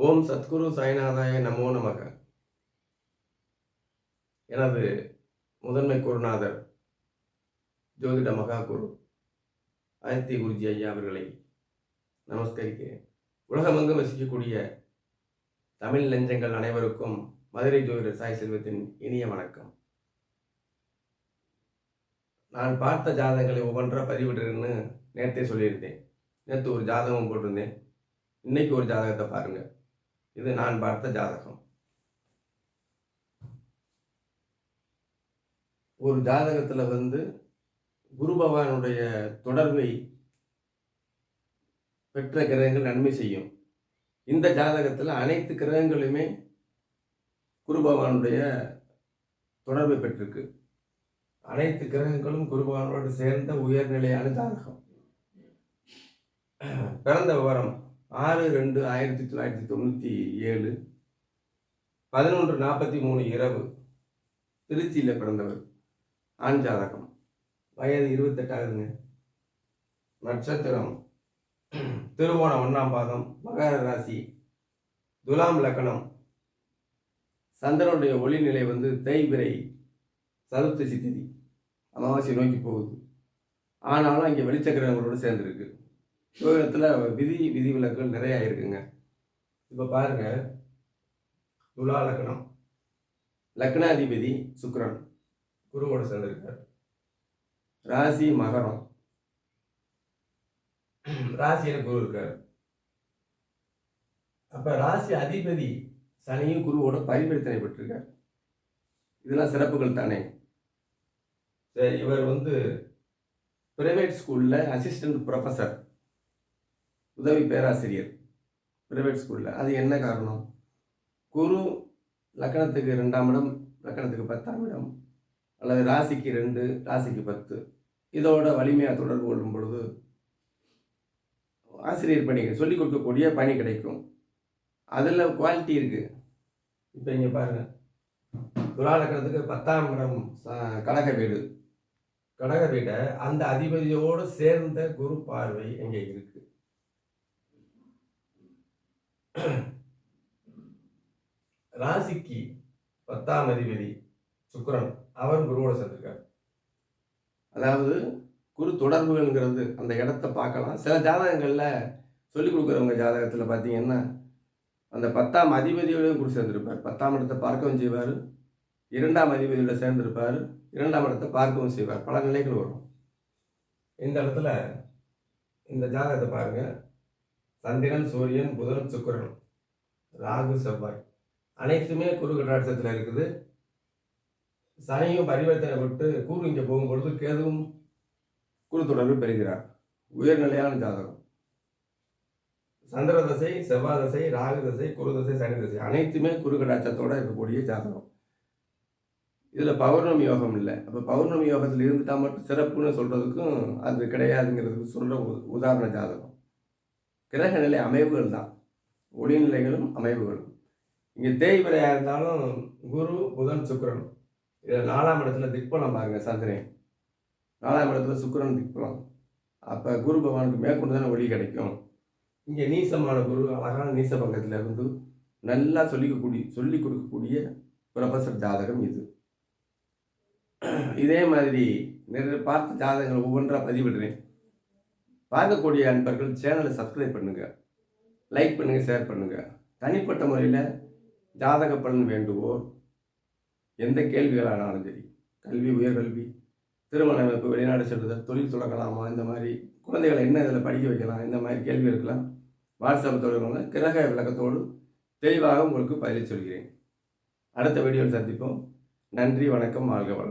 ஓம் சத்குரு சாய்நாதாய நமோ நமக. எனது முதன்மை குருநாதர் ஜோதிட மகாகுரு ஆதித்ய குருஜி ஐயா அவர்களை நமஸ்கரிக்கிறேன். உலகமெங்கும் வசிக்கக்கூடிய தமிழ் நெஞ்சங்கள் அனைவருக்கும் மதுரை ஜோதிடர் சாய் செல்வத்தின் இனிய வணக்கம். நான் பார்த்த ஜாதகங்களை ஒவ்வொன்றா பதிவிடுறேன்னு நேற்றே சொல்லியிருந்தேன். நேற்று ஒரு ஜாதகம் போட்டிருந்தேன். இன்னைக்கு ஒரு ஜாதகத்தை பாருங்க. இது நான் பார்த்த ஜாதகம். ஒரு ஜாதகத்தில் குரு பகவானுடைய தொடர்பை பெற்ற கிரகங்கள் நன்மை செய்யும். இந்த ஜாதகத்தில் அனைத்து கிரகங்களுமே குரு பகவானுடைய தொடர்பை பெற்றிருக்கு. அனைத்து கிரகங்களும் குரு பகவானோடு சேர்ந்த உயர்நிலையான ஜாதகம். பிறந்த விவரம் 6/2/1997 11:43 இரவு திருச்சியில் பிறந்தவர். ஆண் ஜாதகம். வயது 28 ஆகுதுங்க. நட்சத்திரம் திருவோணம் 1ஆம் பாதம், மகர ராசி, துலாம் லக்னம். சந்திரனுடைய ஒளிநிலை தேய்பிறை சதுர்த்தசி திதி, அமாவாசை நோக்கி போகுது. ஆனாலும் அங்கே வெளிச்சக்கிரகங்களோடு சேர்ந்துருக்கு. ஜோதிடத்தில் விதிவிலக்குகள் நிறையா இருக்குங்க. இப்போ பாருங்க, துலா லக்னம், லக்னாதிபதி சுக்கிரன் குருவோட சேர்ந்திருக்கார். ராசி மகரம், ராசியில் குரு இருக்கார். அப்ப ராசி அதிபதி சனியும் குருவோட பரிவர்த்தனை பெற்றிருக்கார். இதெல்லாம் சிறப்புகள் தானே. சரி, இவர் பிரைவேட் ஸ்கூல்ல அசிஸ்டன்ட் ப்ரொஃபஸர், உதவி பேராசிரியர் பிரைவேட் ஸ்கூலில். அது என்ன காரணம்? குரு லக்கணத்துக்கு 2ஆம் இடம், லக்கணத்துக்கு 10ஆம் இடம், அல்லது ராசிக்கு 2, ராசிக்கு 10, இதோட வலிமையாக தொடர்பு கொள்ளும் பொழுது ஆசிரியர் பணி, சொல்லிக் கொடுக்கக்கூடிய பணி கிடைக்கும். அதில் குவாலிட்டி இருக்குது. இப்போ இங்கே பாருங்கள், துலா லக்கணத்துக்கு 10ஆம் இடம் கடக வீடு. கடக வீடை அந்த அதிபதியோடு சேர்ந்த குரு பார்வை எங்கே இருக்கு. ராசிக்கு 10ஆம் அதிபதி சுக்கிரன், அவர் குருவோட சேர்ந்திருக்கார். அதாவது குரு தொடர்புகள்ங்கிறது அந்த இடத்த பார்க்கலாம். சில ஜாதகங்களில் சொல்லிக் கொடுக்குறவங்க ஜாதகத்தில் பார்த்தீங்கன்னா அந்த 10ஆம் அதிபதியோடையும் குரு சேர்ந்திருப்பார். 10ஆம் இடத்தை பார்க்கவும் செய்வார், 2ஆம் அதிபதியோட சேர்ந்திருப்பார், 2ஆம் இடத்தை பார்க்கவும் செய்வார். பல நிலைகள் வரும். இந்த இடத்துல இந்த ஜாதகத்தை பாருங்க. சந்திரன், சூரியன், புதன், சுக்கிரன், ராகு, செவ்வாய் அனைத்துமே குரு கடாட்சத்தில் இருக்குது. சனியும் பரிவர்த்தனை விட்டு குரு இங்கே போகும்பொழுது கேதுவும் குரு தொடர்பு பெறுகிறார். உயர்நிலையான ஜாதகம். சந்திர தசை, செவ்வாய் தசை, ராகு தசை, குரு தசை, சனி தசை அனைத்துமே குரு கடாட்சத்தோடு இருக்கக்கூடிய ஜாதகம். இதில் பௌர்ணமி யோகம் இல்லை. அப்போ பௌர்ணமி யோகத்தில் இருந்துட்டால் மட்டும் சிறப்புன்னு சொல்கிறதுக்கும் அது கிடையாதுங்கிறதுக்கு சொல்கிற உதாரண ஜாதகம். கிரக நிலை அமைவுகள் தான், ஒளிநிலைகளும் அமைவுகளும். இங்கே தேய்பிரையாக இருந்தாலும் குரு, புதன், சுக்கிரன். இதில் 4ஆம் இடத்துல திக்பலம் பாருங்க. சந்திரன் 4ஆம் இடத்துல சுக்கிரன் திக்பலம். அப்போ குரு பகவானுக்கு மேற்கொண்டு தானே ஒளி கிடைக்கும். இங்கே நீசமான குரு அழகான நீச பங்கத்தில் இருந்து நல்லா சொல்லிக் கொடுக்கக்கூடிய ப்ரொஃபஸர் ஜாதகம் இது. இதே மாதிரி நிறைய பார்த்த ஜாதகங்கள் ஒவ்வொன்றா பதிவிடுறேன். பார்க்கக்கூடிய அன்பர்கள் சேனலை சப்ஸ்கிரைப் பண்ணுங்கள், லைக் பண்ணுங்கள், ஷேர் பண்ணுங்கள். தனிப்பட்ட முறையில் ஜாதக பலன் வேண்டுவோர் எந்த கேள்விகளானாலும் சரி, கல்வி, உயர்கல்வி, திருமண அமைப்பு, வெளிநாடு செல்லுதல், தொழில் தொடங்கலாமா, இந்த மாதிரி குழந்தைகளை என்ன இதில் படிக்க வைக்கலாம், இந்த மாதிரி கேள்வி இருக்கலாம். வாட்ஸ்அப் தொடர்புங்க. கிரக விளக்கத்தோடு தெளிவாக உங்களுக்கு பதில் சொல்கிறேன். அடுத்த வீடியோவில் சந்திப்போம். நன்றி, வணக்கம், வாழ்க வளம்.